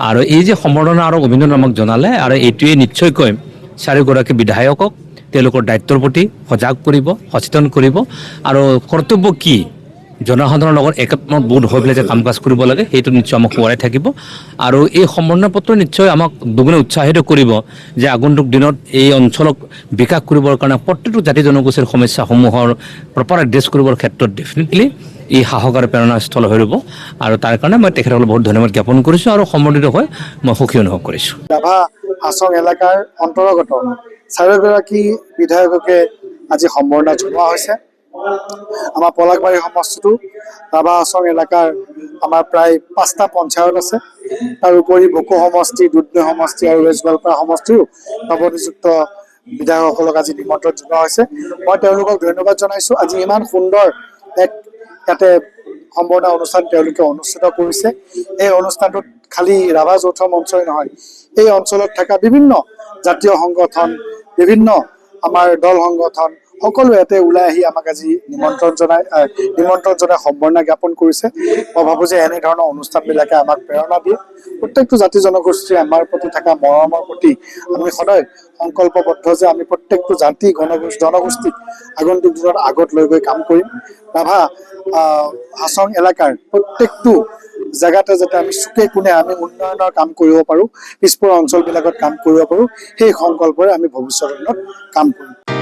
আৰু এই যে সম্বৰ্ধনা আৰু অভিনন্দন আমাক জনালে আৰু এইটোৱে নিশ্চয়কৈ চাৰিগৰাকী বিধায়কক তেওঁলোকৰ দায়িত্বৰ প্ৰতি সজাগ কৰিব, সচেতন কৰিব আৰু কৰ্তব্য কি জনসাধাৰণৰ লগত একাত্মত বোধ হৈ পেলাই যে কাম কাজ কৰিব লাগে সেইটো নিশ্চয় আমাক সোঁৱৰাই থাকিব আৰু এই সম্বৰ্ধনা পত্ৰ নিশ্চয় আমাক দুগুণে উৎসাহিত কৰিব যে আগন্তুক দিনত এই অঞ্চলক বিকাশ কৰিবৰ কাৰণে প্ৰত্যেকটো জাতি জনগোষ্ঠীৰ সমস্যাসমূহৰ প্ৰপাৰ এড্ৰেছ কৰিবৰ ক্ষেত্ৰত ডেফিনেটলি এই সাহস আৰু প্ৰেৰণাস্থল হৈ ৰ'ব আৰু তাৰ কাৰণে মই তেখেতসকলক বহুত ধন্যবাদ জ্ঞাপন কৰিছোঁ আৰু সম্বৰ্ধিত হৈ মই সুখী অনুভৱ কৰিছোঁ। ৰাভা হাছং এলেকাৰ অন্তৰ্গত চাৰিগৰাকী বিধায়ককে আজি সম্বৰ্ধনা জনোৱা হৈছে। আমাৰ পলাশবাৰী সমষ্টিটো ৰাভা হাছং এলেকাৰ আমাৰ প্ৰায় 5টা পঞ্চায়ত আছে। তাৰ উপৰি বকো সমষ্টি, দুধনৈ সমষ্টি আৰু ৱেষ্ট গোৱালপাৰা সমষ্টিও নৱনিযুক্ত বিধায়কসকলক আজি নিমন্ত্ৰণ জনোৱা হৈছে। মই তেওঁলোকক ধন্যবাদ জনাইছোঁ। আজি ইমান সুন্দৰ এক ইয়াতে সম্বৰ্ধনা অনুষ্ঠান তেওঁলোকে অনুষ্ঠিত কৰিছে। এই অনুষ্ঠানটোত খালি ৰাভা যৌথ মঞ্চই নহয়, এই অঞ্চলত থকা বিভিন্ন জাতীয় সংগঠন, বিভিন্ন আমাৰ দল সংগঠন সকলো ইয়াতে ওলাই আহি আমাক আজি নিমন্ত্ৰণ জনাই সম্বৰ্ধনা জ্ঞাপন কৰিছে। মই ভাবোঁ যে এনেধৰণৰ অনুষ্ঠানবিলাকে আমাক প্ৰেৰণা দিয়ে। প্ৰত্যেকটো জাতি জনগোষ্ঠীয়ে আমাৰ প্ৰতি থকা মৰমৰ প্ৰতি আমি সদায় সংকল্পবদ্ধ যে আমি প্ৰত্যেকটো জাতি জনগোষ্ঠীক আগন্তুক দিনত আগত লৈ গৈ কাম কৰিম। ৰাভা হাছং এলেকাৰ প্ৰত্যেকটো জেগাতে যাতে আমি চুকে কোণে আমি উন্নয়নৰ কাম কৰিব পাৰোঁ, পিছপৰা অঞ্চলবিলাকত কাম কৰিব পাৰোঁ, সেই সংকল্পৰে আমি ভৱিষ্যতৰ দিনত কাম কৰিম।